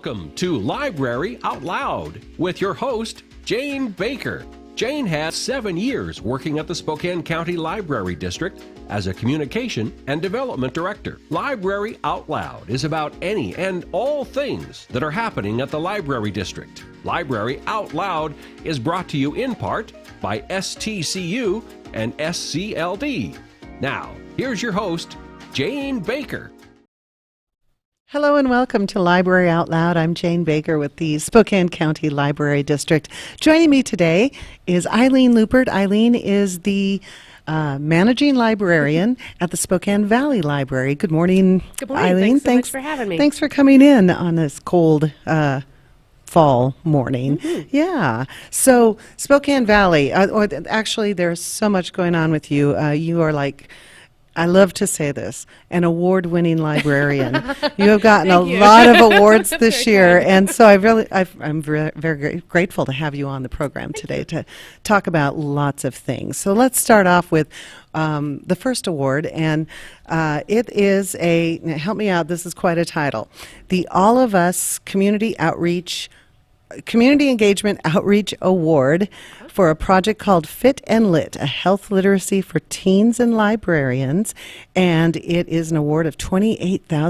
Welcome to Library Out Loud with your host, Jane Baker. Jane has 7 years working at the Spokane County Library District as a communication and development director. Library Out Loud is about any and all things that are happening at the Library District. Library Out Loud is brought to you in part by STCU and SCLD. Now, here's your host, Jane Baker. Hello and welcome to Library Out Loud. I'm Jane Baker with the Spokane County Library District. Joining me today is Aileen Luppert. Eileen is the managing librarian at the Spokane Valley Library. Good morning, Good morning. Eileen. Thanks so much for having me. Thanks for coming in on this cold fall morning. Mm-hmm. Yeah. So Spokane Valley, actually there's so much going on with you. You are like, I love to say this, an award-winning librarian. You have gotten a lot of awards this year, and so I'm very grateful to have you on the program today to talk about lots of things. So let's start off with the first award, and it is help me out, this is quite a title, the All of Us Community Engagement Outreach Award for a project called Fit and Lit, a health literacy for teens and librarians, and it is an award of a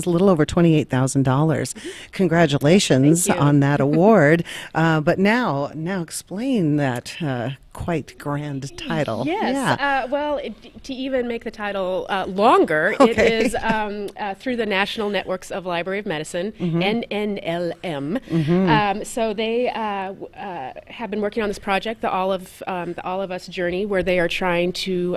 little over $28,000. Congratulations on that award. But now explain that quite grand title. Yes. Yeah. To even make the title longer, Okay. it is through the National Networks of Library of Medicine, NNLM. So they have been working on this project, the All of Us journey, where they are trying to,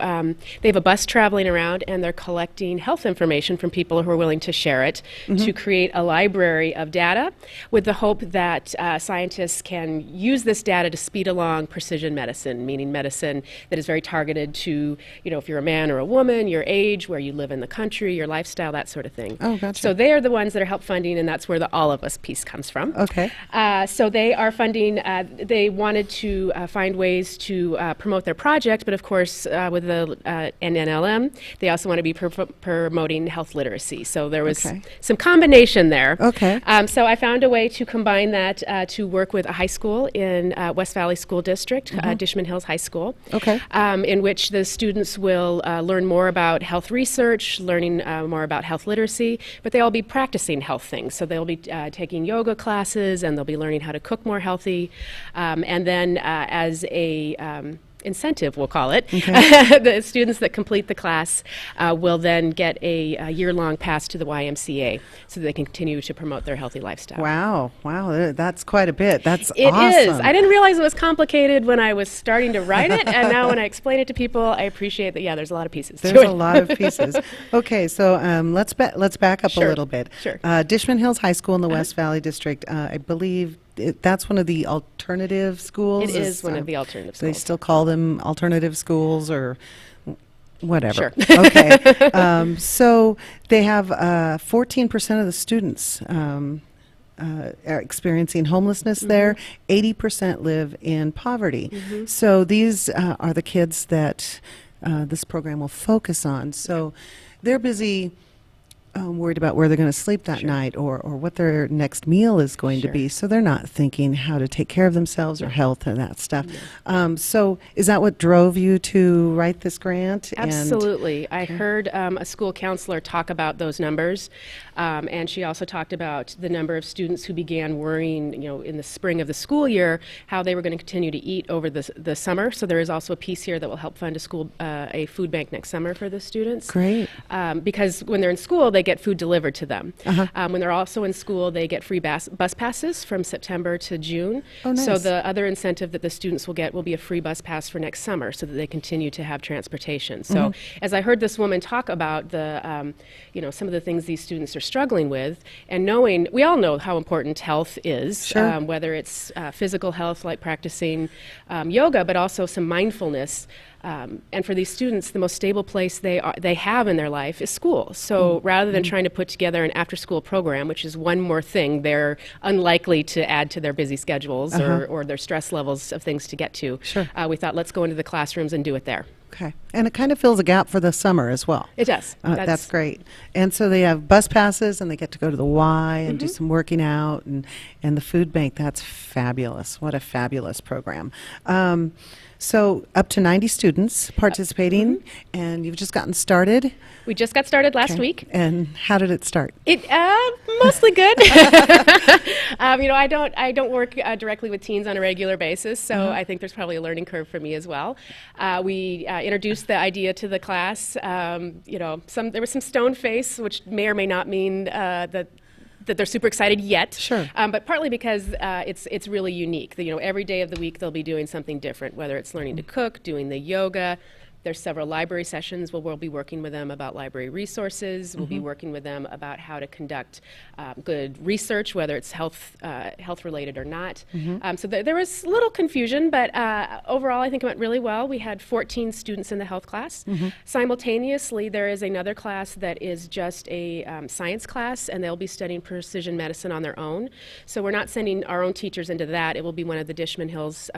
they have a bus traveling around and they're collecting health information from people who are willing to share it to create a library of data with the hope that scientists can use this data to speed along precision medicine, meaning medicine that is very targeted to, if you're a man or a woman, your age, where you live in the country, your lifestyle, that sort of thing. Oh, gotcha. So they are the ones that are help funding, and that's where the All of Us piece comes from. Okay. So they are funding, they wanted to find ways to promote their project, but of course with the NNLM, they also want to be promoting health literacy. So there was some combination there. Okay. So I found a way to combine that to work with a high school in West Valley School District, Dishman Hills High School, in which the students will learn more about health research, learning more about health literacy, but they'll be practicing health things. So they'll be taking yoga classes, and they'll be learning how to cook more healthy, and then as a incentive, we'll call it, the students that complete the class will then get a year-long pass to the YMCA so that they can continue to promote their healthy lifestyle. Wow, that's quite a bit. That's It awesome. is. I didn't realize it was complicated when I was starting to write it, and now when I explain it to people, I appreciate that, there's a lot of pieces to it. There's a lot of pieces. Okay, so let's back up a little bit. Sure. Dishman Hills High School in the West Valley District, I believe that's one of the alternative schools? It is one of the alternative schools. They still call them alternative schools or whatever. Sure. Okay. So they have 14% of the students are experiencing homelessness there. 80% live in poverty. So these are the kids that this program will focus on. So they're busy worried about where they're going to sleep that night or what their next meal is going to be. So they're not thinking how to take care of themselves or health and that stuff. So is that what drove you to write this grant? Absolutely. I heard a school counselor talk about those numbers, and she also talked about the number of students who began worrying, in the spring of the school year, how they were going to continue to eat over the summer. So there is also a piece here that will help fund a food bank next summer for the students. Great. Because when they're in school, they get food delivered to them. When they're also in school, they get free bus passes from September to June. Oh, nice. So the other incentive that the students will get will be a free bus pass for next summer so that they continue to have transportation. So as I heard this woman talk about the, some of the things these students are struggling with, and we all know how important health is, whether it's physical health like practicing yoga, but also some mindfulness. And for these students, the most stable place they have in their life is school. So rather than trying to put together an after-school program, which is one more thing they're unlikely to add to their busy schedules or their stress levels of things to get to, we thought, let's go into the classrooms and do it there. Okay. And it kind of fills a gap for the summer as well. It does. That's great. And so they have bus passes and they get to go to the Y and do some working out and the food bank. That's fabulous. What a fabulous program. So up to 90 students participating, and you've just gotten started. We just got started last week. And how did it start? It mostly good. I don't work directly with teens on a regular basis, so I think there's probably a learning curve for me as well. We introduced the idea to the class. There was some stone face, which may or may not mean that they're super excited yet. Sure. But partly because it's really unique. Every day of the week they'll be doing something different, whether it's learning to cook, doing the yoga. There's several library sessions where we'll be working with them about library resources. We'll be working with them about how to conduct good research, whether it's health related or not. So there was a little confusion, but overall I think it went really well. We had 14 students in the health class. Simultaneously, there is another class that is just a science class, and they'll be studying precision medicine on their own. So we're not sending our own teachers into that. It will be one of the Dishman Hills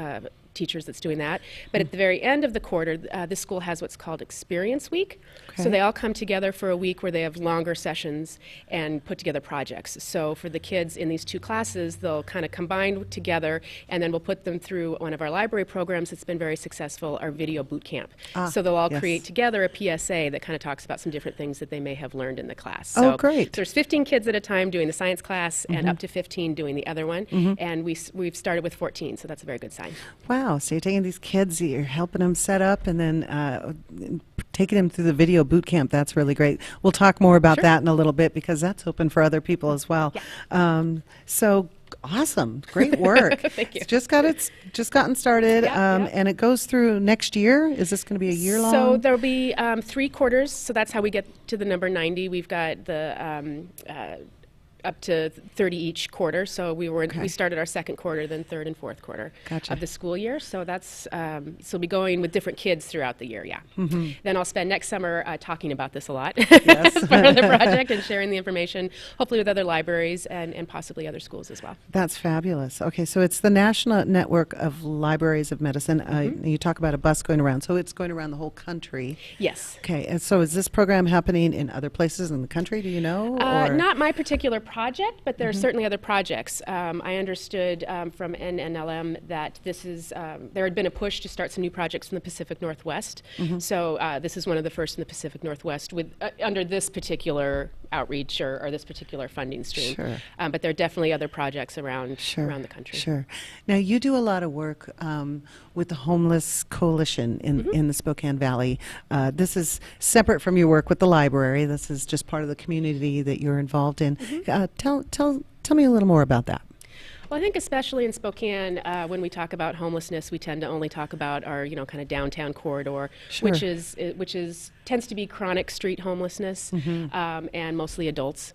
teachers that's doing that. But at the very end of the quarter, this school has what's called Experience Week. Okay. So they all come together for a week where they have longer sessions and put together projects. So for the kids in these two classes, they'll kind of combine together, and then we'll put them through one of our library programs that's been very successful, our video boot camp. So they'll all create together a PSA that kind of talks about some different things that they may have learned in the class. So great. There's 15 kids at a time doing the science class and up to 15 doing the other one. And we've started with 14, so that's a very good sign. Wow, so you're taking these kids, you're helping them set up, and then taking them through the video boot camp. That's really great. We'll talk more about that in a little bit because that's open for other people as well. Yeah. So awesome, great work. Thank you. It's just gotten started, and it goes through next year. Is this going to be a year long? So there'll be 3 quarters. So that's how we get to the number 90. We've got the up to 30 each quarter. So we started our second quarter, then third and fourth quarter of the school year. So that's so we'll be going with different kids throughout the year. Yeah. Then I'll spend next summer talking about this a lot as part of the project and sharing the information, hopefully with other libraries and possibly other schools as well. That's fabulous. Okay, so it's the National Network of Libraries of Medicine. You talk about a bus going around, so it's going around the whole country. Yes. Okay, and so is this program happening in other places in the country? Do you know? Not my particular project, but there are certainly other projects. I understood from NNLM that there had been a push to start some new projects in the Pacific Northwest. So this is one of the first in the Pacific Northwest with under this particular outreach or this particular funding stream. Sure. But there are definitely other projects around the country. Sure. Now you do a lot of work with the Homeless Coalition in the Spokane Valley. This is separate from your work with the library. This is just part of the community that you're involved in. Tell me a little more about that. Well, I think especially in Spokane, when we talk about homelessness, we tend to only talk about our, kind of downtown corridor, which tends to be chronic street homelessness and mostly adults.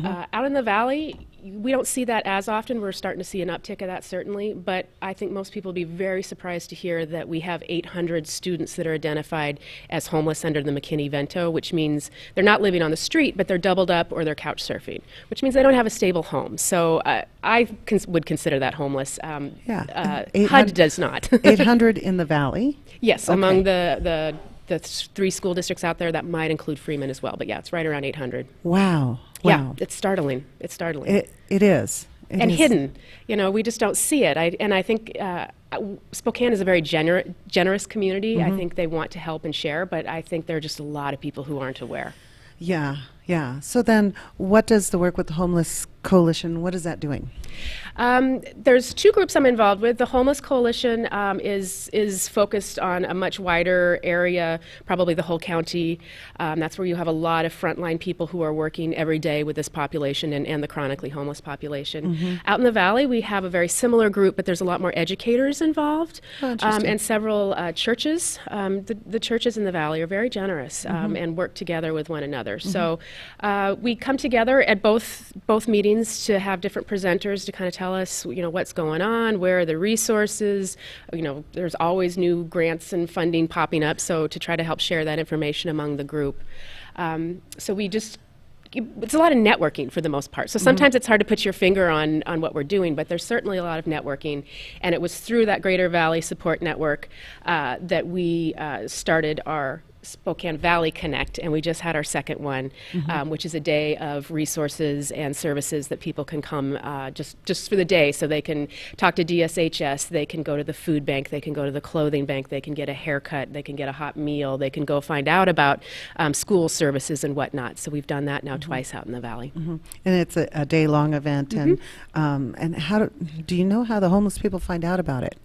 Out in the valley, we don't see that as often. We're starting to see an uptick of that, certainly, but I think most people will be very surprised to hear that we have 800 students that are identified as homeless under the McKinney-Vento, which means they're not living on the street, but they're doubled up or they're couch surfing, which means they don't have a stable home. So I would consider that homeless. HUD does not. 800 in the valley? Yes, among the 3 school districts out there, that might include Freeman as well. But yeah, it's right around 800. Wow. Yeah, it's startling. It's startling. It is. And hidden. We just don't see it. I think Spokane is a very generous community. I think they want to help and share, but I think there are just a lot of people who aren't aware. Yeah. So then what does the work with the Homeless Coalition, what is that doing? There's 2 groups I'm involved with. The Homeless Coalition is focused on a much wider area, probably the whole county. That's where you have a lot of frontline people who are working every day with this population and the chronically homeless population. Out in the valley, we have a very similar group, but there's a lot more educators involved and several churches. The churches in the valley are very generous and work together with one another. So we come together at both meetings to have different presenters to kind of tell us, what's going on, where are the resources. There's always new grants and funding popping up, so to try to help share that information among the group. So we just it's a lot of networking for the most part. So sometimes it's hard to put your finger on what we're doing, but there's certainly a lot of networking. And it was through that Greater Valley Support Network that we started our Spokane Valley Connect, and we just had our second one, which is a day of resources and services that people can come just for the day. So they can talk to DSHS, they can go to the food bank, they can go to the clothing bank, they can get a haircut, they can get a hot meal, they can go find out about school services and whatnot. So we've done that now twice out in the valley. And it's a day-long event. And how do you know how the homeless people find out about it?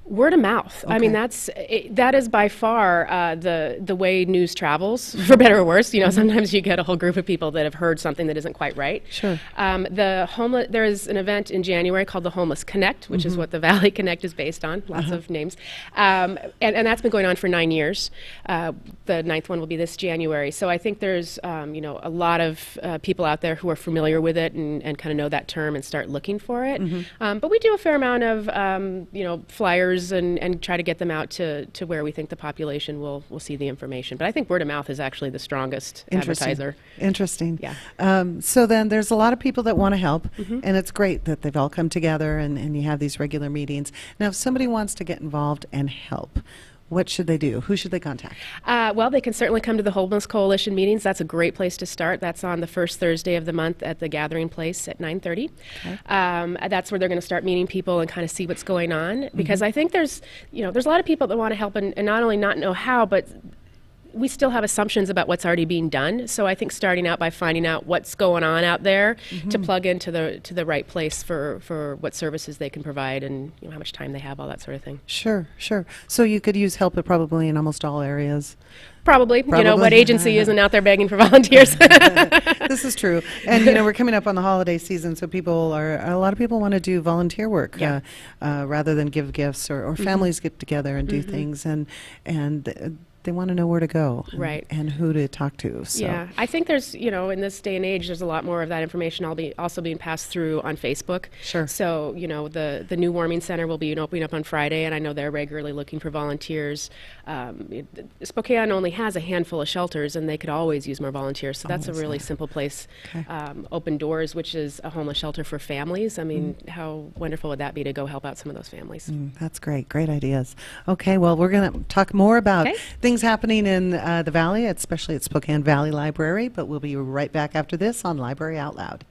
Word of mouth. Okay. I mean, that is by far the way news travels, for better or worse. You know, sometimes you get a whole group of people that have heard something that isn't quite right. Sure. There is an event in January called the Homeless Connect, which is what the Valley Connect is based on. Lots of names, and that's been going on for 9 years. The ninth one will be this January. So I think there's a lot of people out there who are familiar with it and kind of know that term and start looking for it. But we do a fair amount of flyers and try to get them out to where we think the population will see the information. But I think word of mouth is actually the strongest advertiser. Interesting. Yeah. So then there's a lot of people that want to help, and it's great that they've all come together and you have these regular meetings. Now, if somebody wants to get involved and help, what should they do? Who should they contact? Well, they can certainly come to the Homeless Coalition meetings. That's a great place to start. That's on the first Thursday of the month at the Gathering Place at 9:30. Okay. That's where they're going to start meeting people and kind of see what's going on. Because I think there's a lot of people that want to help and not only not know how, but we still have assumptions about what's already being done. So I think starting out by finding out what's going on out there to plug into the right place for what services they can provide and how much time they have, all that sort of thing. Sure. So you could use help probably in almost all areas. Probably. What agency isn't out there begging for volunteers? This is true. And, we're coming up on the holiday season, so a lot of people want to do volunteer work rather than give gifts or families get together and do things. And they want to know where to go and who to talk to. So. Yeah, I think there's, in this day and age, there's a lot more of that information also being passed through on Facebook. Sure. So, the New Warming Center will be opening up on Friday, and I know they're regularly looking for volunteers. Spokane only has a handful of shelters, and they could always use more volunteers. So that's a really simple place. Okay. Open Doors, which is a homeless shelter for families. I mean, how wonderful would that be to go help out some of those families? That's great. Great ideas. Okay, well, we're going to talk more about things happening in the Valley, especially at Spokane Valley Library, but we'll be right back after this on Library Out Loud.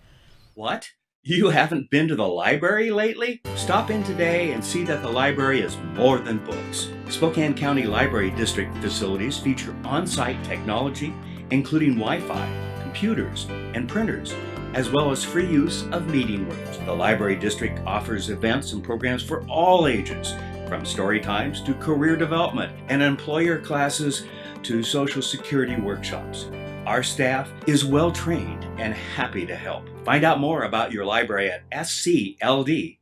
What? You haven't been to the library lately? Stop in today and see that the library is more than books. Spokane County Library District facilities feature on-site technology, including Wi-Fi, computers, and printers, as well as free use of meeting rooms. The Library District offers events and programs for all ages, from story times to career development and employer classes to Social Security workshops. Our staff is well trained and happy to help. Find out more about your library at scld.org.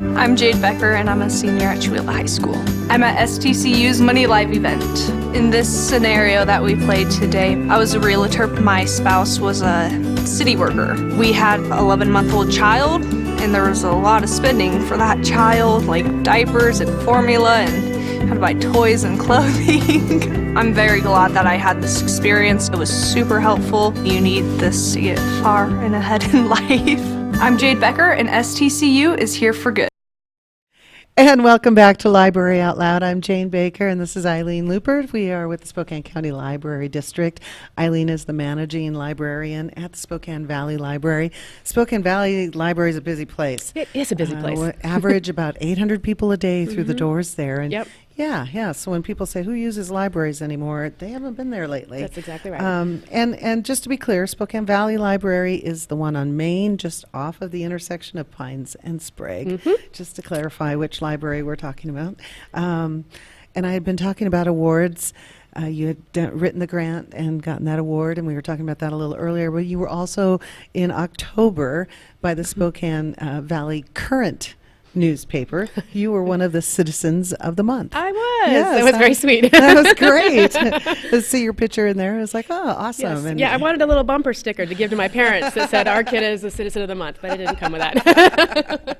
I'm Jade Becker and I'm a senior at Chewelah High School. I'm at STCU's Money Live event. In this scenario that we played today, I was a realtor. My spouse was a city worker. We had an 11-month-old child, and there was a lot of spending for that child, like diapers and formula and had to buy toys and clothing. I'm very glad that I had this experience. It was super helpful. You need this to get far and ahead in life. I'm Jade Becker, and STCU is here for good. And welcome back to Library Out Loud. I'm Jane Baker, and this is Aileen Luppert. We are with the Spokane County Library District. Eileen is the managing librarian at the Spokane Valley Library. Spokane Valley Library is a busy place. It is a busy place. We average about 800 people a day through the doors there. And yep. Yeah. So when people say, who uses libraries anymore, they haven't been there lately. That's exactly right. And just to be clear, Spokane Valley Library is the one on Main, just off of the intersection of Pines and Sprague, just to clarify which library we're talking about. And I had been talking about awards. You had written the grant and gotten that award, and we were talking about that a little earlier, but you were also in October by the Spokane Valley Current newspaper, you were one of the citizens of the month. I was. Yes, It was very sweet. That was great. To see your picture in there, I was like, oh, awesome. Yes. And Yeah, I wanted a little bumper sticker to give to my parents that said, our kid is a citizen of the month, but it didn't come with that.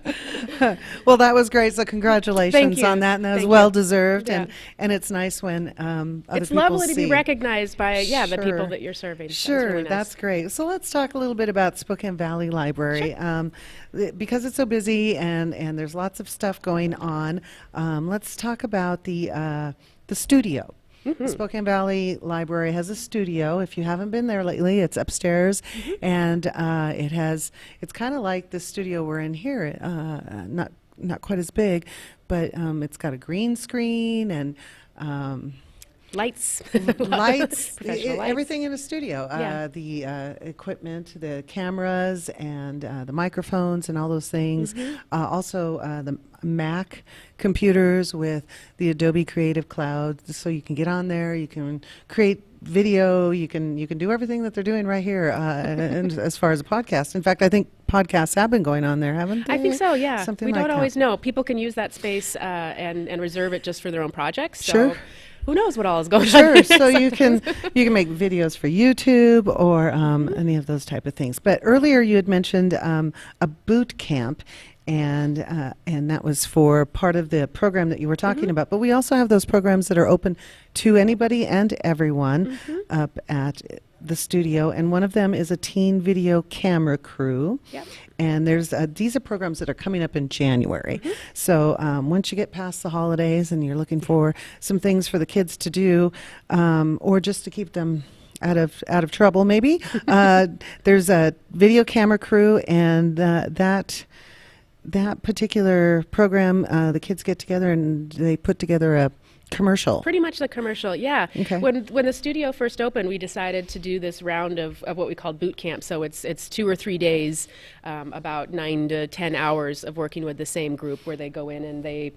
well, that was great. So congratulations on that, and that was well deserved. Yeah. And it's nice when other it's people lovely to see. be recognized by the Sure. people that you're serving. Sure, really nice. that's great. So let's talk a little bit about Spokane Valley Library. Because it's so busy and there's lots of stuff going on, let's talk about the studio. The Spokane Valley Library has a studio. If you haven't been there lately, it's upstairs, and it's kind of like the studio we're in here. Not quite as big, but it's got a green screen and lights, professional lights. everything in a studio. Yeah. The equipment, the cameras, and the microphones, and all those things. Also, the Mac computers with the Adobe Creative Cloud, so you can get on there. You can create video. You can do everything that they're doing right here. And as far as a podcast, in fact, I think podcasts have been going on there, haven't they? I think so, yeah. Something we like don't that. always know. People can use that space and reserve it just for their own projects. So Sure. who knows what all is going on? Sure. So you can make videos for YouTube or any of those type of things. But earlier you had mentioned a boot camp, and that was for part of the program that you were talking about. But we also have those programs that are open to anybody and everyone up at the studio, and one of them is a teen video camera crew. Yep. And these are programs that are coming up in January. So once you get past the holidays and you're looking for some things for the kids to do, or just to keep them out of trouble, maybe there's a video camera crew, and that particular program, the kids get together and they put together a commercial. Pretty much the commercial, yeah. Okay. When the studio first opened, we decided to do this round of what we called boot camp. So it's 2 or 3 days, about 9 to 10 hours of working with the same group, where they go in and they,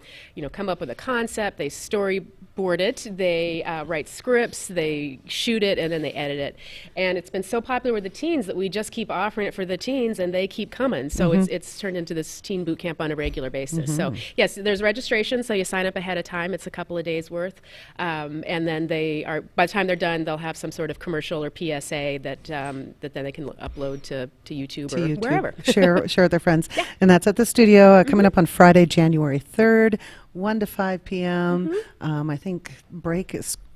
come up with a concept, they storyboard it, they write scripts, they shoot it, and then they edit it. And it's been so popular with the teens that we just keep offering it for the teens, and they keep coming. So it's turned into this teen boot camp on a regular basis. So yes, there's registration, so you sign up ahead of time. It's a couple of days worth, and then by the time they're done, they'll have some sort of commercial or PSA that then they can upload to YouTube or wherever. share with their friends. Yeah. And that's at the studio coming up on Friday, January 3rd, 1 to 5 p.m. I think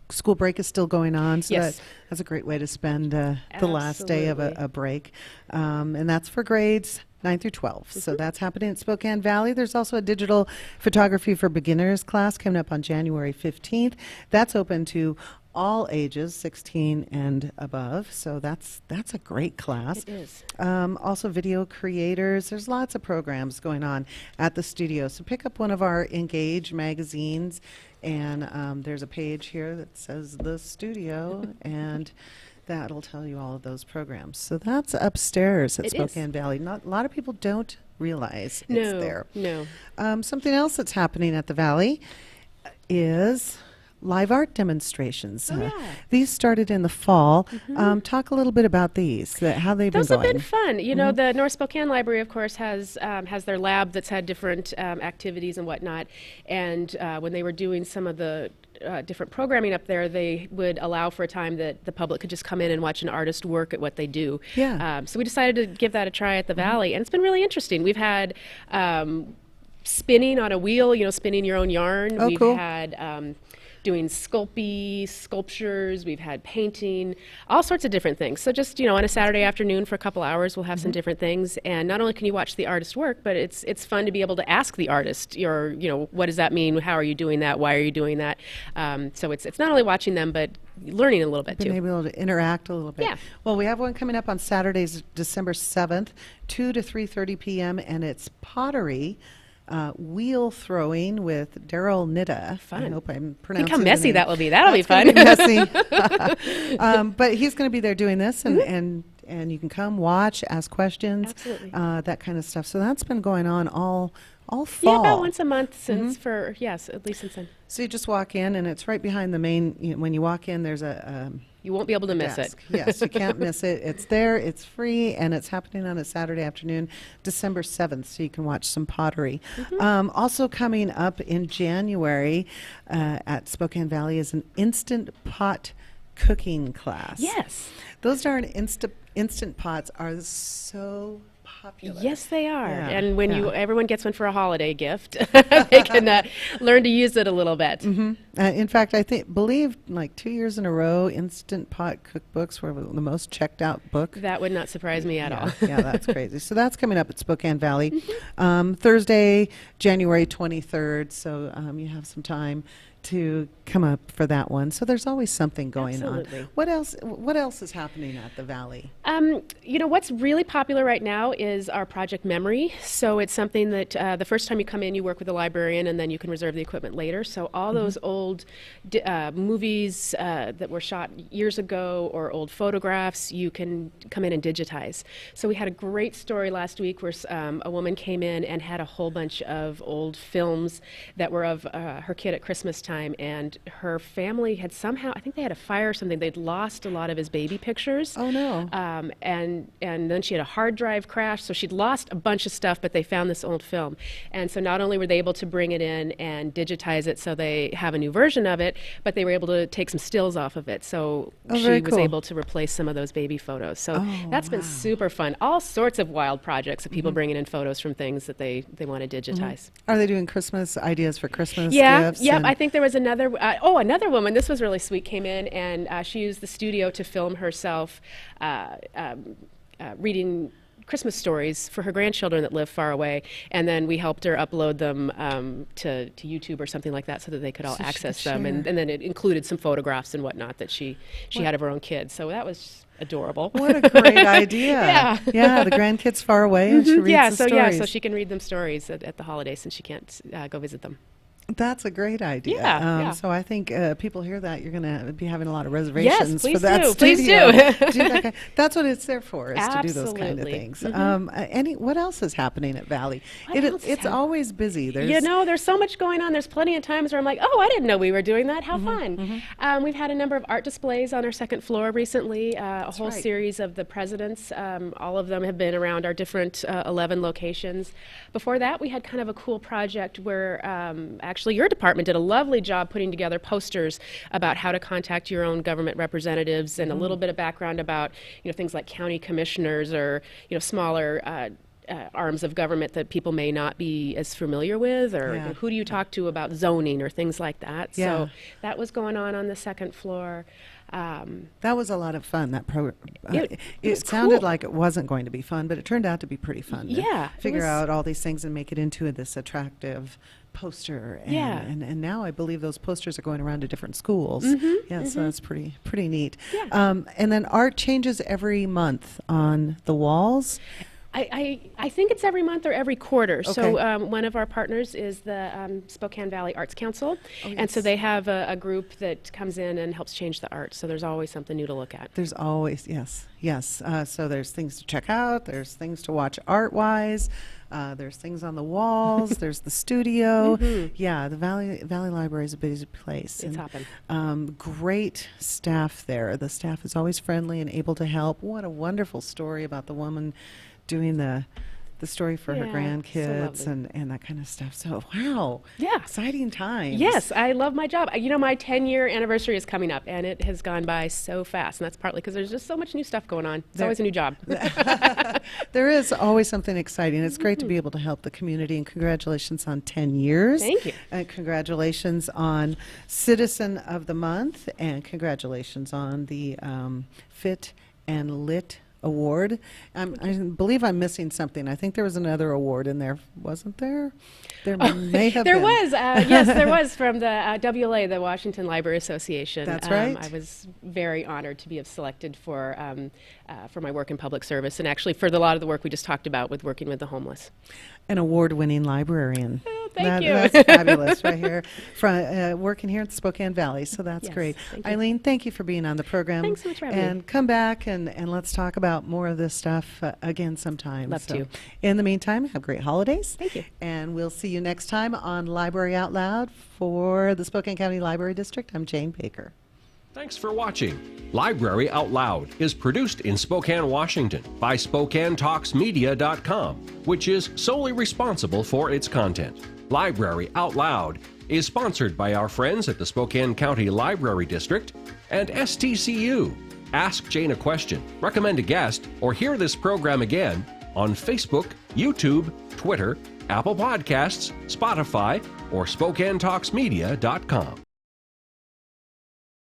school break is still going on, so that's a great way to spend the last day of a break. And that's for grades 9 through 12. So that's happening at Spokane Valley. There's also a digital photography for beginners class coming up on January 15th. That's open to all ages, 16 and above. So that's a great class. It is. Also video creators. There's lots of programs going on at the studio. So pick up one of our Engage magazines, and there's a page here that says the studio, and that'll tell you all of those programs. So that's upstairs at Spokane Valley. Not a lot of people don't realize it's there. No. Something else that's happening at the Valley is live art demonstrations. These started in the fall. Talk a little bit about these, how they've been going. Those have been fun. The North Spokane Library, of course, has their lab that's had different activities and whatnot. And when they were doing some of the different programming up there, they would allow for a time that the public could just come in and watch an artist work at what they do. Yeah. So we decided to give that a try at the Valley, and it's been really interesting. We've had spinning on a wheel, spinning your own yarn. Oh, We've cool. had doing sculptures, we've had painting, all sorts of different things. So just, on a Saturday afternoon for a couple hours, we'll have some different things. And not only can you watch the artist work, but it's fun to be able to ask the artist, what does that mean? How are you doing that? Why are you doing that? So it's not only watching them, but learning a little bit too. Being able to interact a little bit. Yeah. Well, we have one coming up on Saturdays, December 7th, 2 to 3:30 p.m., and it's pottery. Wheel throwing with Daryl Nitta. Fun. I hope I'm pronouncing Think how the messy name. that will be. That'll be That's fun. gonna be messy. But he's going to be there doing this, and you can come watch, ask questions, Absolutely. that kind of stuff. So that's been going on all fall. Yeah, about once a month since at least since then. So you just walk in, and it's right behind the main. When you walk in, there's a You won't be able to miss it. Yes, you can't miss it. It's there, it's free, and it's happening on a Saturday afternoon, December 7th, so you can watch some pottery. Also coming up in January at Spokane Valley is an instant pot cooking class. Yes. Those darn instant pots are so popular. Yes, they are. Yeah, And when everyone gets one for a holiday gift, they can learn to use it a little bit. In fact, I believe like 2 years in a row, Instant Pot cookbooks were the most checked out book. That would not surprise me at all. Yeah, that's crazy. So that's coming up at Spokane Valley, Thursday, January 23rd. So you have some time to come up for that one. So there's always something going Absolutely. on. What else is happening at the Valley? What's really popular right now is our Project Memory. So it's something that the first time you come in, you work with the librarian, and then you can reserve the equipment later. So all those old movies that were shot years ago or old photographs, you can come in and digitize. So we had a great story last week where a woman came in and had a whole bunch of old films that were of her kid at Christmas time, and her family had somehow, I think they had a fire or something, they'd lost a lot of his baby pictures. Oh no. And then she had a hard drive crash, so she'd lost a bunch of stuff, but they found this old film. And so not only were they able to bring it in and digitize it so they have a new version of it, but they were able to take some stills off of it. So she was able to replace some of those baby photos. So that's been super fun. All sorts of wild projects of people bringing in photos from things that they want to digitize. Are they doing Christmas ideas for Christmas gifts? Yeah. I think there was another woman, this was really sweet, came in and she used the studio to film herself reading Christmas stories for her grandchildren that live far away, and then we helped her upload them to YouTube or something like that so that they could all access them, and then it included some photographs and whatnot that she had of her own kids, so that was adorable. What a great idea. Yeah, the grandkids far away and she reads the stories. So she can read them stories at the holidays since she can't go visit them. That's a great idea. Yeah. So I think people hear that, you're going to be having a lot of reservations for that studio. Please do. That's what it's there for, is to do those kind of Absolutely. things. What else is happening at Valley? It's always busy. There's so much going on. There's plenty of times where I'm like, oh, I didn't know we were doing that. How fun. We've had a number of art displays on our second floor recently, a whole series of the presidents. All of them have been around our different 11 locations. Before that, we had kind of a cool project where actually your department did a lovely job putting together posters about how to contact your own government representatives and a little bit of background about things like county commissioners or smaller arms of government that people may not be as familiar with, or who do you talk to about zoning or things like that. So that was going on the second floor. That was a lot of fun. That program. It sounded cool. like it wasn't going to be fun, but it turned out to be pretty fun. Yeah, figure out all these things and make it into this attractive poster. And now I believe those posters are going around to different schools. So that's pretty neat. And then art changes every month on the walls. I think it's every month or every quarter. Okay. So one of our partners is the Spokane Valley Arts Council, and so they have a group that comes in and helps change the art. So there's always something new to look at. There's always, yes. So there's things to check out. There's things to watch art-wise. There's things on the walls. There's the studio. Yeah, the Valley Library is a busy place. It's hopping. Great staff there. The staff is always friendly and able to help. What a wonderful story about the woman doing the story for her grandkids so and that kind of stuff. So, wow. Yeah. Exciting times. Yes, I love my job. My 10-year anniversary is coming up, and it has gone by so fast, and that's partly because there's just so much new stuff going on. It's always a new job. There is always something exciting. It's great to be able to help the community, and congratulations on 10 years. Thank you. And congratulations on Citizen of the Month, and congratulations on the Fit and Lit Award. I believe I'm missing something. I think there was another award in there, wasn't there? There may have been. There was, yes, there was from the WLA, the Washington Library Association. That's right. I was very honored to be selected for my work in public service, and actually for a lot of the work we just talked about with working with the homeless. An award-winning librarian. Oh, thank you. That's fabulous right here, working here at the Spokane Valley, so that's great. Eileen, thank you for being on the program. Thanks so much for having me. And come back and let's talk about more of this stuff again sometime. Love to. In the meantime, have great holidays. Thank you. And we'll see you next time on Library Out Loud for the Spokane County Library District. I'm Jane Baker. Thanks for watching. Library Out Loud is produced in Spokane, Washington by SpokaneTalksMedia.com, which is solely responsible for its content. Library Out Loud is sponsored by our friends at the Spokane County Library District and STCU. Ask Jane a question, recommend a guest, or hear this program again on Facebook, YouTube, Twitter, Apple Podcasts, Spotify, or SpokaneTalksMedia.com.